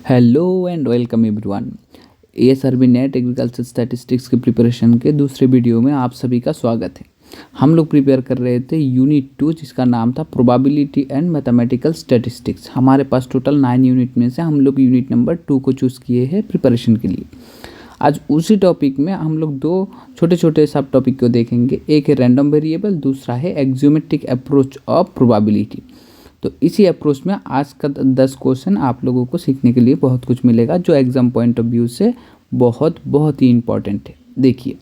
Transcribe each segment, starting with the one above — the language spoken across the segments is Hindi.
Hello and welcome everyone. ASRB net agriculture statistics के प्रिपरेशन के दूसरे वीडियो में आप सभी का स्वागत है। हम लोग प्रिपेयर कर रहे थे यूनिट 2 जिसका नाम था प्रोबेबिलिटी एंड मैथमेटिकल स्टैटिस्टिक्स। हमारे पास टोटल 9 यूनिट में से हम लोग यूनिट नंबर 2 को चूज़ किए हैं प्रिपरेशन के लिए। आज उसी टॉपिक में हम लोग दो छोटे छोटे सब टॉपिक को देखेंगे। एक है रैंडम वेरिएबल, दूसरा है एक्जियोमेट्रिक अप्रोच ऑफ प्रोबेबिलिटी। तो इसी अप्रोच में आज का 10 क्वेश्चन आप लोगों को सीखने के लिए बहुत कुछ मिलेगा जो एग्जाम पॉइंट ऑफ व्यू से बहुत ही इम्पॉर्टेंट है। देखिए,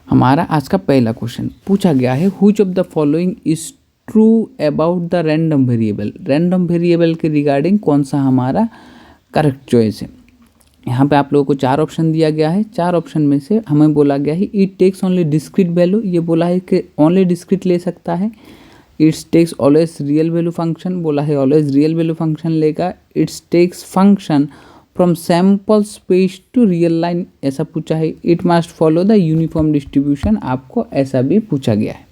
हमारा आज का पहला क्वेश्चन पूछा गया है, which of the following is true about the random variable. Random variable के रिगार्डिंग कौन सा हमारा करेक्ट चॉइस है। यहाँ पे आप लोगों को 4 ऑप्शन दिया गया है। 4 ऑप्शन में से हमें बोला गया है it takes only discrete value, ये बोला है कि ओनली डिस्क्रीट ले सकता है। It's takes always real value function, बोला है ऑलवेज रियल वैल्यू फंक्शन लेगा। It's takes function from sample space to real line, ऐसा पूछा है। It must follow the uniform distribution, आपको ऐसा भी पूछा गया है।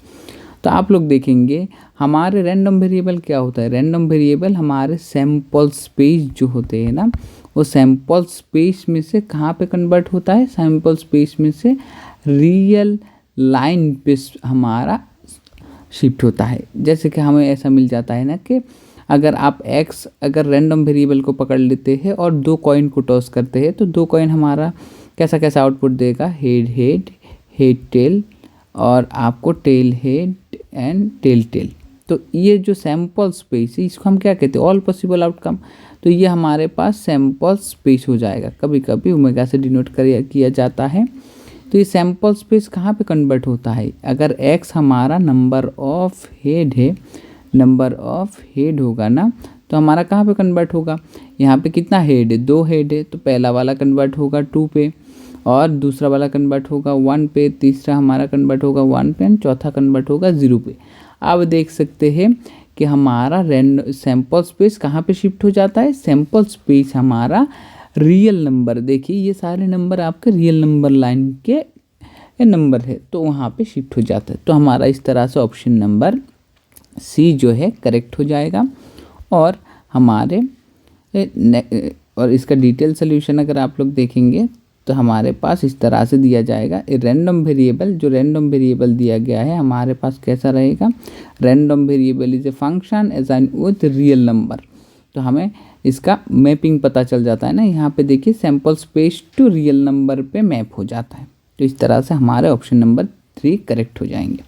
तो आप लोग देखेंगे हमारे रैंडम वेरिएबल क्या होता है। रैंडम वेरिएबल हमारे सैम्पल स्पेस जो होते हैं ना, वो सैम्पल स्पेस में से कहाँ पे कन्वर्ट होता है, सैम्पल स्पेस में से रियल लाइन पे हमारा शिफ्ट होता है। जैसे कि हमें ऐसा मिल जाता है ना कि अगर आप अगर रैंडम वेरिएबल को पकड़ लेते हैं और 2 कॉइन को टॉस करते हैं तो 2 कॉइन हमारा कैसा कैसा आउटपुट देगा, हेड हेड, हेड टेल, और आपको tail head and tail tail. तो ये जो सैम्पल स्पेस है इसको हम क्या कहते हैं, ऑल पॉसिबल आउटकम। तो ये हमारे पास सैम्पल स्पेस हो जाएगा, कभी कभी ओमेगा से डिनोट किया जाता है। तो ये सैम्पल स्पेस कहाँ पे कन्वर्ट होता है, अगर x हमारा नंबर ऑफ हेड है, नंबर ऑफ हेड होगा ना, तो हमारा कहाँ पे कन्वर्ट होगा, यहाँ पे कितना हेड है, 2 हेड है, तो पहला वाला कन्वर्ट होगा 2 पे, और दूसरा वाला कन्वर्ट होगा 1 पे, तीसरा हमारा कन्वर्ट होगा 1 पे, चौथा कन्वर्ट होगा 0 पे। अब देख सकते हैं कि हमारा सैम्पल स्पेस कहाँ पे शिफ्ट हो जाता है, सैम्पल स्पेस हमारा रियल नंबर, देखिए ये सारे नंबर आपके रियल नंबर लाइन के नंबर है, तो वहाँ पे शिफ्ट हो जाता है। तो हमारा इस तरह से ऑप्शन नंबर सी जो है करेक्ट हो जाएगा। और हमारे और इसका डिटेल सोल्यूशन अगर आप लोग देखेंगे तो हमारे पास इस तरह से दिया जाएगा। रैंडम वेरिएबल, जो रैंडम वेरिएबल दिया गया है हमारे पास कैसा रहेगा, random variable is a function assign with real number. तो हमें इसका मैपिंग पता चल जाता है ना, यहाँ पे देखिए sample space to real number पे मैप हो जाता है। तो इस तरह से हमारे ऑप्शन नंबर 3 करेक्ट हो जाएंगे।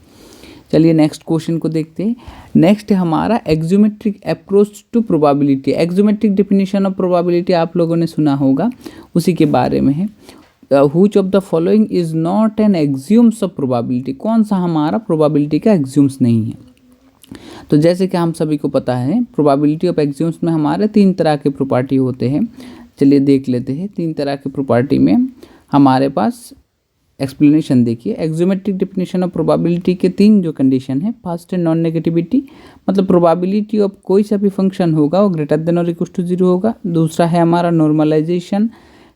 चलिए नेक्स्ट क्वेश्चन को देखते हैं। नेक्स्ट है हमारा axiomatic approach to probability. Axiomatic definition of probability आप लोगों ने सुना होगा, उसी के बारे में है। Which of the following is not an axioms of probability, कौन सा हमारा प्रोबेबिलिटी का एक्सियोम्स नहीं है। तो जैसे कि हम सभी को पता है प्रोबेबिलिटी ऑफ एक्सियोम्स में हमारे 3 तरह के प्रॉपर्टी होते हैं। चलिए देख लेते हैं। 3 तरह के प्रॉपर्टी में हमारे पास एक्सप्लेनेशन देखिए। एक्जियोमेट्रिक डेफिनेशन ऑफ प्रोबेबिलिटी के 3 जो कंडीशन है, फर्स्ट है नॉन नेगेटिविटी, मतलब प्रोबेबिलिटी ऑफ कोई सा भी फंक्शन होगा वो ग्रेटर देन और इक्वल टू 0 होगा। दूसरा है हमारा नॉर्मलाइजेशन,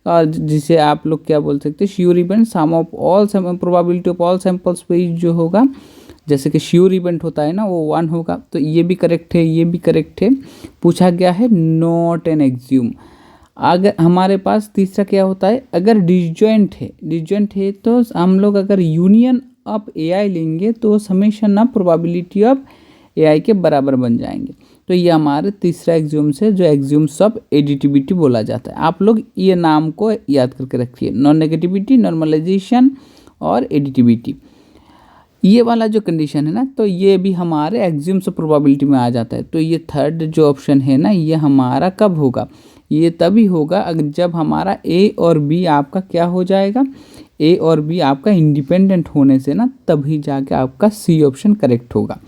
और जिसे आप लोग क्या बोल सकते हैं, sure event, sum of all probability of all sample space जो होगा, जैसे कि श्योर इवेंट होता है ना, वो 1 होगा। तो ये भी करेक्ट है, ये भी करेक्ट है। पूछा गया है नॉट एन एक्सियोम। अगर हमारे पास तीसरा क्या होता है, अगर डिसजॉइंट है तो हम लोग अगर यूनियन ऑफ AI लेंगे तो summation of probability of AI के बराबर बन जाएंगे। तो ये हमारे तीसरा एक्सियोम से जो एक्सियोम्स ऑफ एडिटिविटी बोला जाता है। आप लोग ये नाम को याद करके रखिए, नॉन नेगेटिविटी, नॉर्मलाइजेशन और एडिटिविटी। ये वाला जो कंडीशन है ना, तो ये भी हमारे एक्सियोम्स ऑफ प्रोबेबिलिटी में आ जाता है। तो ये थर्ड जो ऑप्शन है ना, ये हमारा कब होगा, ये तभी होगा अगर जब हमारा A और B आपका क्या हो जाएगा, A और B आपका इंडिपेंडेंट होने से ना, तभी जाके आपका C ऑप्शन करेक्ट होगा।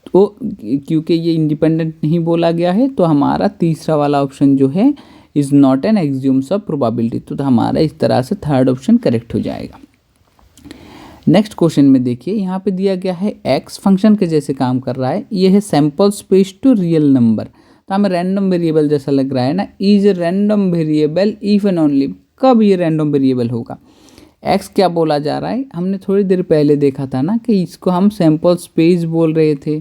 तो क्योंकि ये इंडिपेंडेंट नहीं बोला गया है तो हमारा तीसरा वाला ऑप्शन जो है is not an axioms of probability, तो हमारा इस तरह से थर्ड ऑप्शन करेक्ट हो जाएगा। नेक्स्ट क्वेश्चन में देखिए, यहाँ पे दिया गया है x फंक्शन के जैसे काम कर रहा है, ये है sample space to real number. तो हमें रैंडम वेरिएबल जैसा लग रहा है ना, is random variable if and only, कब ये रैंडम वेरिएबल होगा। x क्या बोला जा रहा है, हमने थोड़ी देर पहले देखा था ना कि इसको हम सैम्पल स्पेस बोल रहे थे।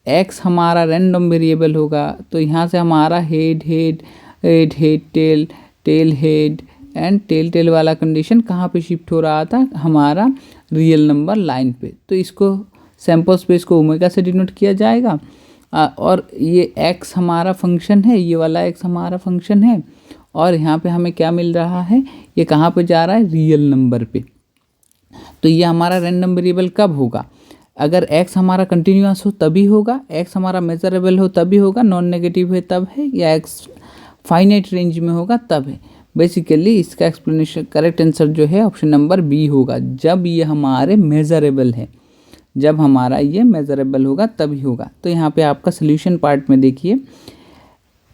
x हमारा रैंडम वेरिएबल होगा, तो यहाँ से हमारा head head head head tail, tail head and tail tail वाला कंडीशन कहाँ पे शिफ्ट हो रहा था, हमारा रियल नंबर लाइन पे। तो इसको सैम्पल स्पेस को ओमेगा से डिनोट किया जाएगा। और ये x हमारा फंक्शन है, ये वाला x हमारा फंक्शन है, और यहाँ पे हमें क्या मिल रहा है, ये कहाँ पे जा रहा है, रियल नंबर पे। तो ये हमारा रैंडम वेरिएबल कब होगा, अगर x हमारा कंटिन्यूअस हो तभी होगा, x हमारा मेजरेबल हो तभी होगा, नॉन नेगेटिव है तब है, या x फाइनाइट रेंज में होगा तब है। बेसिकली इसका एक्सप्लेनेशन करेक्ट आंसर जो है ऑप्शन नंबर बी होगा, जब ये हमारे मेजरेबल है, जब हमारा ये मेजरेबल होगा तभी होगा। तो यहाँ पे आपका सोल्यूशन पार्ट में देखिए,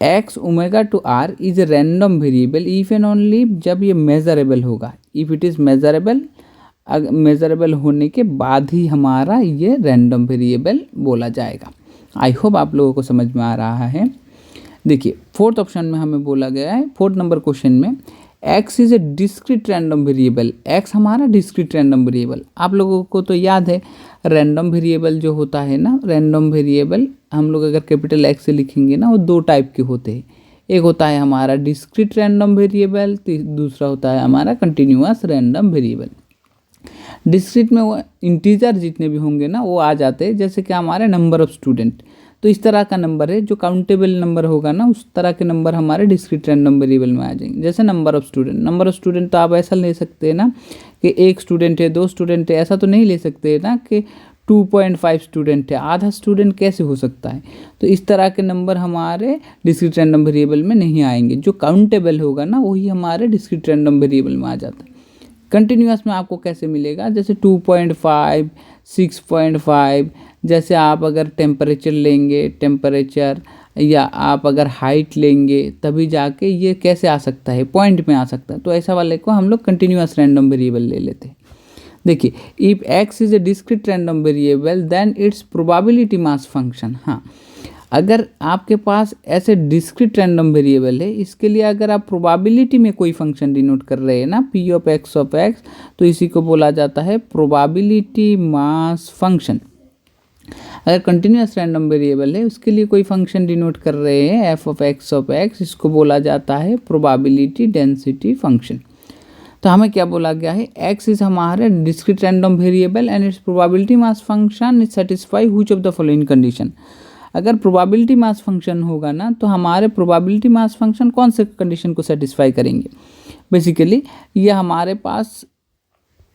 X omega to R is a random variable if and only जब ये मेजरेबल होगा, if it is measurable, measurable होने के बाद ही हमारा ये रैंडम वेरिएबल बोला जाएगा। आई होप आप लोगों को समझ में आ रहा है। देखिए फोर्थ ऑप्शन में हमें बोला गया है, फोर्थ नंबर क्वेश्चन में, x is a discrete random variable, x हमारा डिस्क्रीट रैंडम वेरिएबल। आप लोगों को तो याद है रैंडम वेरिएबल जो होता है ना, रैंडम वेरिएबल हम लोग अगर कैपिटल X से लिखेंगे ना, वो दो टाइप के होते हैं, एक होता है हमारा डिस्क्रीट रैंडम वेरिएबल, दूसरा होता है हमारा कंटिन्यूअस रैंडम वेरिएबल। डिस्क्रीट में वो इंटीजर जितने भी होंगे ना वो आ जाते हैं, जैसे कि हमारे नंबर ऑफ स्टूडेंट, तो इस तरह का नंबर है जो काउंटेबल नंबर होगा ना, उस तरह के नंबर हमारे डिस्क्रीट रैंडम वेरिएबल में आ जाएंगे। जैसे number of student, number of student तो आप ऐसा ले सकते हैं ना कि एक स्टूडेंट है, दो स्टूडेंट है, ऐसा तो नहीं ले सकते ना कि 2.5 स्टूडेंट है, आधा स्टूडेंट कैसे हो सकता है। तो इस तरह के नंबर हमारे डिस्क्रीट रैंडम वेरिएबल में नहीं आएंगे, जो काउंटेबल होगा ना वही हमारे डिस्क्रीट रैंडम वेरिएबल में आ जाता है। कंटिन्यूअस में आपको कैसे मिलेगा, जैसे 2.5, 6.5, जैसे आप अगर टेम्परेचर लेंगे, टेम्परेचर, या आप अगर हाइट लेंगे तभी जाके ये कैसे आ सकता है, पॉइंट में आ सकता है। तो ऐसा वाले को हम लोग कंटिन्यूअस रैंडम वेरिएबल ले लेते हैं। देखिए if x is a discrete random variable then its probability mass function. हाँ, अगर आपके पास ऐसे डिस्क्रीट रैंडम वेरिएबल है, इसके लिए अगर आप प्रोबेबिलिटी में कोई फंक्शन डिनोट कर रहे हैं ना, p ऑफ x, तो इसी को बोला जाता है प्रोबेबिलिटी मास फंक्शन। अगर कंटिन्यूअस रैंडम वेरिएबल है उसके लिए कोई फंक्शन डिनोट कर रहे हैं f ऑफ x, इसको बोला जाता है प्रोबेबिलिटी डेंसिटी फंक्शन। तो हमें क्या बोला गया है, x इज हमारे discrete random variable and it's probability mass function is satisfy which of the following condition. अगर प्रोबेबिलिटी मास फंक्शन होगा ना तो हमारे प्रोबेबिलिटी मास फंक्शन कौन से कंडीशन को सेटिस्फाई करेंगे, बेसिकली ये हमारे पास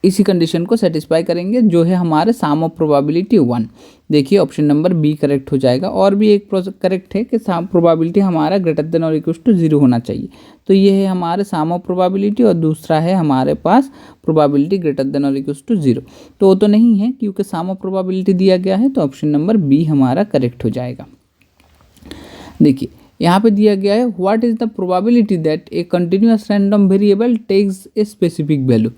इसी कंडीशन को सेटिस्फाई करेंगे जो है हमारे सम ऑफ प्रोबेबिलिटी 1। देखिए ऑप्शन नंबर बी करेक्ट हो जाएगा। और भी एक करेक्ट है कि प्रोबेबिलिटी हमारा ग्रेटर देन और इक्वल टू 0 होना चाहिए, तो ये है हमारे सम ऑफ प्रोबेबिलिटी, और दूसरा है हमारे पास प्रोबेबिलिटी ग्रेटर देन और इक्वल टू 0। तो वो तो नहीं है क्योंकि सम ऑफ प्रोबेबिलिटी दिया गया है, तो ऑप्शन नंबर बी हमारा करेक्ट हो जाएगा। देखिए यहाँ पे दिया गया है what is the probability that a continuous random variable takes a specific value.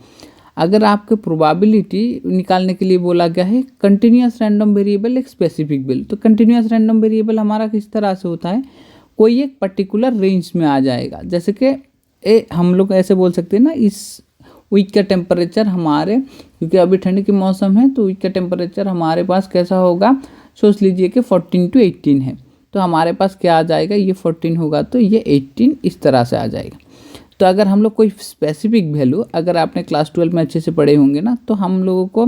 अगर आपके प्रोबेबिलिटी निकालने के लिए बोला गया है कंटिन्यूअस रैंडम वेरिएबल एक स्पेसिफिक वैल्यू, तो कंटिन्यूअस रैंडम वेरिएबल हमारा किस तरह से होता है, कोई एक पर्टिकुलर रेंज में आ जाएगा। जैसे कि हम लोग ऐसे बोल सकते हैं ना, इस वीक का टेम्परेचर हमारे, क्योंकि अभी ठंड के मौसम है तो वीक का टेम्परेचर हमारे पास कैसा होगा, सोच लीजिए कि 14 to 18 है, तो हमारे पास क्या आ जाएगा, ये 14 होगा तो ये 18 इस तरह से आ जाएगा। तो अगर हम लोग कोई स्पेसिफिक वैल्यू, अगर आपने क्लास 12 में अच्छे से पढ़े होंगे ना, तो हम लोगों को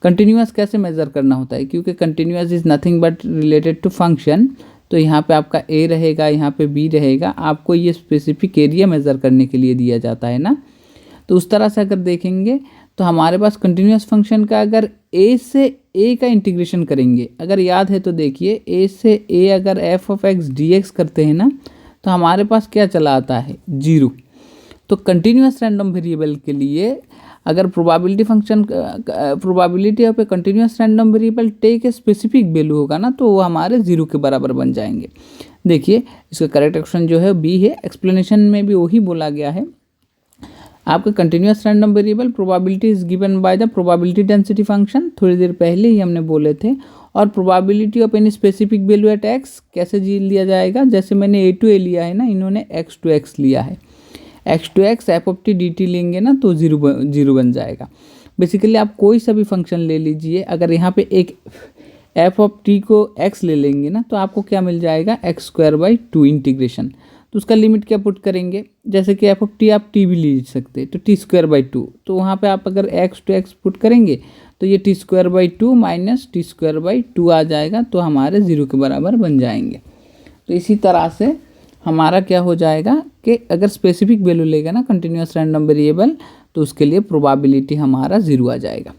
कंटिन्यूअस कैसे मेज़र करना होता है, क्योंकि continuous is nothing but related to function. तो यहाँ पे आपका ए रहेगा, यहाँ पे बी रहेगा, आपको ये स्पेसिफिक एरिया मेज़र करने के लिए दिया जाता है ना। तो उस तरह से अगर देखेंगे तो हमारे पास कंटिन्यूअस फंक्शन का अगर ए से ए का इंटीग्रेशन करेंगे, अगर याद है तो देखिए ए से ए अगर F of x D x करते हैं ना, तो हमारे पास क्या चला आता है, 0। तो कंटिन्यूअस रैंडम वेरिएबल के लिए अगर probability function, probability of a continuous random variable take a specific value होगा ना, तो वो हमारे 0 के बराबर बन जाएंगे। देखिए इसका करेक्ट ऑप्शन जो है बी है। एक्सप्लेनेशन में भी वही बोला गया है, आपका continuous random variable probability is given by the probability density function, थोड़ी देर पहले ही हमने बोले थे। और probability of any specific value at X कैसे जी लिया जाएगा, जैसे मैंने ए टू ए लिया है ना, इन्होंने एक्स टू एक्स लिया है, X to X F of T D T लेंगे ना तो 0 बन जाएगा। बेसिकली आप कोई सा भी फंक्शन ले लीजिए, अगर यहाँ पे एक एफ ऑफ टी को एक्स ले लेंगे ना, तो आपको क्या मिल जाएगा, x² by 2 इंटीग्रेशन। तो उसका लिमिट क्या पुट करेंगे, जैसे कि एफ ऑफ टी आप टी भी ले सकते हैं, तो टी स्क्वायर बाई टू, तो वहाँ पे आप अगर एक्स टू एक्स पुट करेंगे तो ये T square by two minus T square by two आ जाएगा, तो हमारे 0 के बराबर बन जाएंगे। तो इसी तरह से हमारा क्या हो जाएगा कि अगर स्पेसिफिक वैल्यू लेगा ना कंटिन्यूस रैंडम वेरिएबल, तो उसके लिए प्रोबेबिलिटी हमारा 0 आ जाएगा।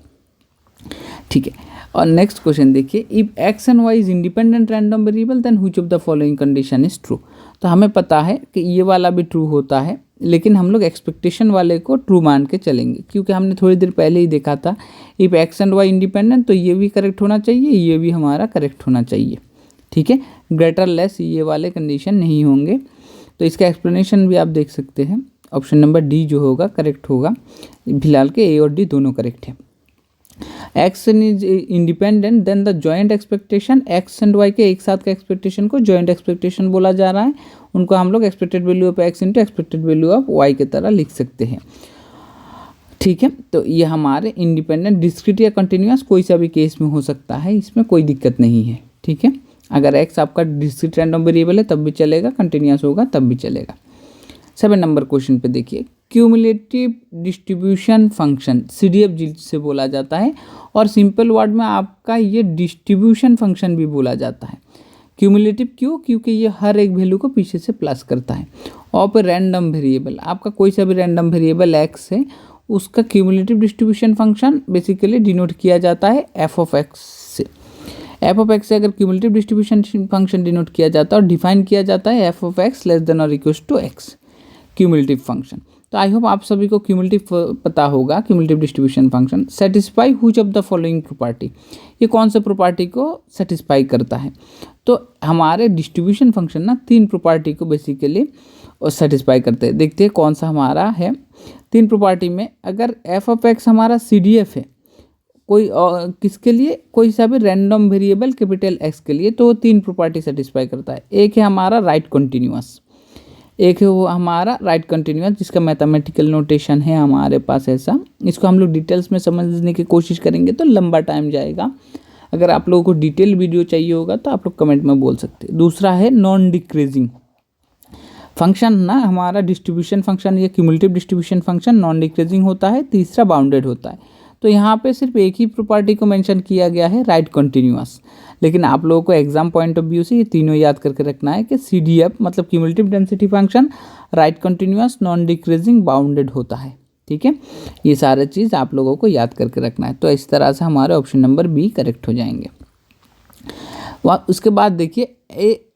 ठीक है, और नेक्स्ट क्वेश्चन देखिए, if X and Y is independent random variable then which of the following condition is true. तो हमें पता है कि ये वाला भी ट्रू होता है, लेकिन हम लोग एक्सपेक्टेशन वाले को ट्रू मान के चलेंगे, क्योंकि हमने थोड़ी देर पहले ही देखा था if X and Y independent, तो ये भी करेक्ट होना चाहिए, ये भी हमारा करेक्ट होना चाहिए। ठीक है, ग्रेटर लेस ये वाले कंडीशन नहीं होंगे। तो इसका एक्सप्लेनेशन भी आप देख सकते हैं, ऑप्शन नंबर डी जो होगा करेक्ट होगा। फिलहाल के ए और डी दोनों करेक्ट है। X is independent then the joint expectation, X and Y के एक साथ का एक्सपेक्टेशन को जॉइंट एक्सपेक्टेशन बोला जा रहा है। उनको हम लोग expected value of X into expected value of Y की तरह लिख सकते हैं। ठीक है, तो ये हमारे इंडिपेंडेंट डिस्क्रीट या कंटिन्यूअस कोई सा भी केस में हो सकता है, इसमें कोई दिक्कत नहीं है। ठीक है, अगर एक्स आपका डिस्क्रीट रैंडम वेरिएबल है तब भी चलेगा, कंटिन्यूअस होगा तब भी चलेगा। 7 नंबर क्वेश्चन पे देखिए, क्यूमुलेटिव डिस्ट्रीब्यूशन फंक्शन CDF जिसे बोला जाता है, और सिंपल वर्ड में आपका ये डिस्ट्रीब्यूशन फंक्शन भी बोला जाता है। क्यूमुलेटिव क्यों, क्योंकि ये हर एक वैल्यू को पीछे से प्लस करता है। और रैंडम वेरिएबल, आपका कोई सा भी रैंडम वेरिएबल एक्स है, उसका cumulative distribution function basically denote किया जाता है एफ ऑफ एक्स से। एफ ऑफ एक्स से अगर क्यूमुलेटिव डिस्ट्रीब्यूशन फंक्शन डिनोट किया जाता है और डिफाइन किया जाता है F of X less than और equals to X, cumulative function. तो आई होप आप सभी को क्यूमुलेटिव पता होगा। Cumulative distribution function satisfy which of the following property, ये कौन से प्रॉपर्टी को सेटिस्फाई करता है। तो हमारे डिस्ट्रीब्यूशन फंक्शन ना 3 प्रॉपर्टी को बेसिकली सेटिस्फाई करते हैं। देखते हैं कौन सा हमारा है। 3 प्रॉपर्टी में अगर एफ ऑफ एक्स हमारा CDF है कोई किसके लिए, कोई सा भी रैंडम वेरिएबल कैपिटल एक्स के लिए, तो 3 प्रॉपर्टी सेटिस्फाई करता है। एक है हमारा राइट कंटिन्यूअस, एक है वो हमारा राइट कंटिन्यूअस जिसका मैथमेटिकल नोटेशन है हमारे पास ऐसा। इसको हम लोग डिटेल्स में समझने की कोशिश करेंगे तो लंबा टाइम जाएगा। अगर आप लोगों को डिटेल वीडियो चाहिए होगा तो आप लोग कमेंट में बोल सकते हैं। दूसरा है नॉन डिक्रीजिंग फंक्शन ना, हमारा डिस्ट्रीब्यूशन फंक्शन या cumulative distribution function non decreasing होता है। तीसरा बाउंडेड होता है। तो यहाँ पे सिर्फ एक ही प्रॉपर्टी को मेंशन किया गया है, राइट कंटिन्यूअस, लेकिन आप लोगों को एग्जाम पॉइंट ऑफ व्यू से ये तीनों याद करके रखना है कि CDF मतलब cumulative density function right continuous non decreasing bounded होता है। ठीक है, ये सारे चीज़ आप लोगों को याद करके रखना है। तो इस तरह से हमारे ऑप्शन नंबर बी करेक्ट हो जाएंगे। उसके बाद देखिए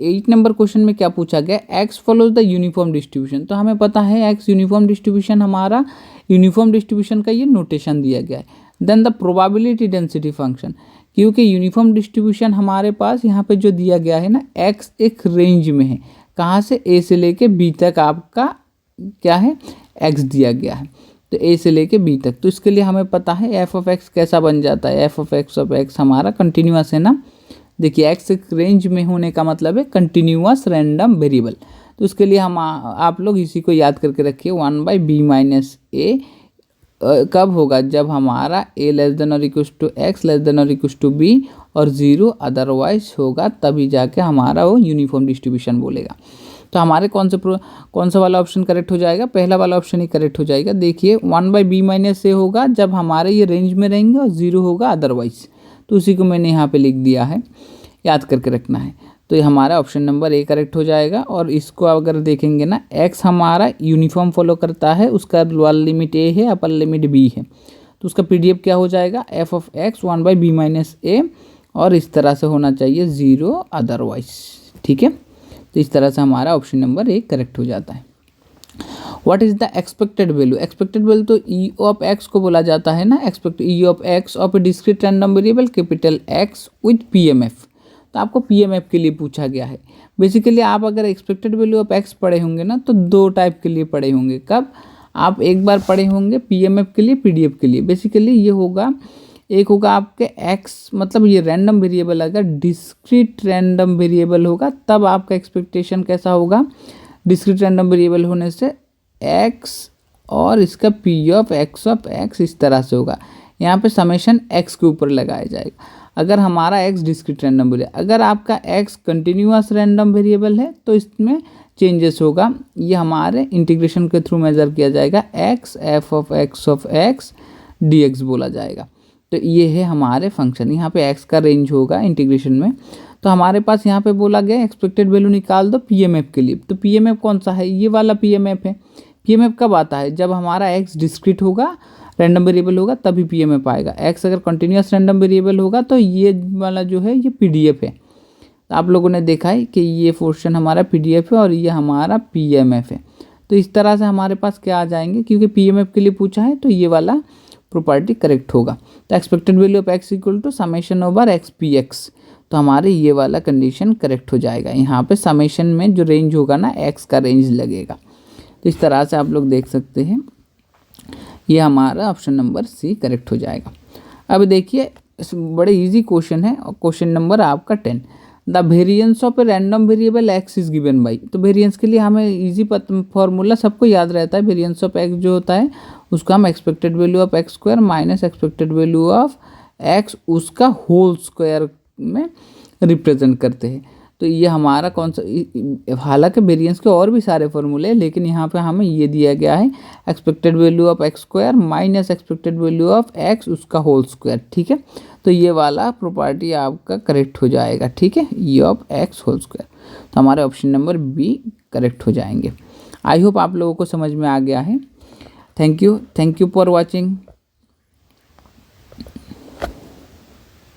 8 नंबर क्वेश्चन में क्या पूछा गया, X follows the uniform distribution. तो हमें पता है एक्स यूनिफॉर्म डिस्ट्रीब्यूशन, हमारा यूनिफॉर्म डिस्ट्रीब्यूशन का ये नोटेशन दिया गया है। Then the probability density function, क्योंकि यूनिफॉर्म डिस्ट्रीब्यूशन हमारे पास यहाँ पे जो दिया गया है ना, एक्स एक रेंज में है, कहाँ से ए से लेके बी तक आपका क्या है एक्स दिया गया है, तो ए से लेके बी तक। तो इसके लिए हमें पता है एफ ऑफ एक्स कैसा बन जाता है, एफ ऑफ एक्स हमारा कंटिन्यूअस है ना। देखिए एक्स एक रेंज में होने का मतलब है कंटिन्यूअस रैंडम वेरिएबल। तो उसके लिए हम आप लोग इसी को याद करके रखिए, 1/b माइनस ए कब होगा, जब हमारा a लेस देन और equals to X less than और इक्वल्स टू बी और 0 अदरवाइज होगा, तभी जाके हमारा वो यूनिफॉर्म डिस्ट्रीब्यूशन बोलेगा। तो हमारे कौन सा वाला ऑप्शन करेक्ट हो जाएगा, पहला वाला ऑप्शन ही करेक्ट हो जाएगा। देखिए 1/b माइनस ए होगा जब हमारे ये रेंज में रहेंगे और 0 होगा अदरवाइज, तो उसी को मैंने यहाँ पे लिख दिया है, याद करके रखना है। तो ये हमारा ऑप्शन नंबर ए करेक्ट हो जाएगा। और इसको अगर देखेंगे ना, एक्स हमारा यूनिफॉर्म फॉलो करता है, उसका लोअर लिमिट ए है, अपर लिमिट बी है, तो उसका PDF क्या हो जाएगा, F of X 1/b minus A, और इस तरह से होना चाहिए 0 अदरवाइज। ठीक है, तो इस तरह से हमारा ऑप्शन नंबर ए करेक्ट हो जाता है। What is the expected value, expected value तो ई ऑफ एक्स को बोला जाता है ना, expect E of x of A discrete random variable capital x with PMF। तो आपको PMF के लिए पूछा गया है। बेसिकली आप अगर एक्सपेक्टेड वैल्यू ऑफ एक्स पढ़े होंगे ना, तो 2 टाइप के लिए पढ़े होंगे। कब, आप एक बार पढ़े होंगे PMF के लिए, PDF के लिए। बेसिकली ये होगा, एक होगा आपके एक्स मतलब ये रैंडम वेरिएबल अगर डिस्क्रीट रैंडम वेरिएबल होगा तब आपका एक्सपेक्टेशन कैसा होगा, डिस्क्रीट रैंडम वेरिएबल होने से एक्स और इसका P ऑफ एक्स इस तरह से होगा। यहाँ पे समेशन एक्स के ऊपर लगाया जाएगा। अगर हमारा एक्स डिस्क्रीट रैंडम वेरिएबल, अगर आपका एक्स कंटिन्यूअस रैंडम वेरिएबल है तो इसमें चेंजेस होगा, ये हमारे इंटीग्रेशन के थ्रू मेजर किया जाएगा, x F of x D x बोला जाएगा। तो ये है हमारे फंक्शन, यहाँ पे एक्स का रेंज होगा इंटीग्रेशन में। तो हमारे पास यहाँ पे बोला गया एक्सपेक्टेड वैल्यू निकाल दो पीएमएफ के लिए। तो पीएमएफ कौन सा है, ये वाला पीएमएफ है। पीएमएफ कब आता है, जब हमारा एक्स डिस्क्रीट होगा, रैंडम वेरिएबल होगा, तभी पीएमएफ आएगा। एक्स अगर कंटिन्यूअस रैंडम वेरिएबल होगा तो ये वाला जो है ये पीडीएफ है। तो आप लोगों ने देखा है कि ये पोर्शन हमारा पीडीएफ है और ये हमारा पीएमएफ है। तो इस तरह से हमारे पास क्या आ जाएंगे, क्योंकि पीएमएफ के लिए पूछा है तो ये वाला प्रॉपर्टी करेक्ट होगा। तो expected value of X equal to summation over X P X, तो हमारे ये वाला कंडीशन करेक्ट हो जाएगा। यहाँ पे समेशन में जो रेंज होगा ना, एक्स का रेंज लगेगा। तो इस तरह से आप लोग देख सकते हैं, ये हमारा ऑप्शन नंबर सी करेक्ट हो जाएगा। अब देखिए बड़े इजी क्वेश्चन है, और क्वेश्चन नंबर आपका 10, the variance of A random variable x is given by. तो वेरिएंस के लिए हमें इजी फॉर्मूला सबको याद रहता है, वेरिएंस ऑफ एक्स जो होता है उसको हम expected value of x square minus expected value of x उसका होल स्क्वायर में रिप्रेजेंट करते हैं। तो ये हमारा कौन सा, हालांकि वेरिएंस के और भी सारे फॉर्मूले हैं, लेकिन यहाँ पे हमें ये दिया गया है expected value of x square minus expected value of x उसका होल स्क्वायर। ठीक है, तो ये वाला प्रॉपर्टी आपका करेक्ट हो जाएगा। ठीक है, E of X whole square, तो हमारे ऑप्शन नंबर बी करेक्ट हो जाएंगे। आई होप आप लोगों को समझ में आ गया है। Thank you for watching.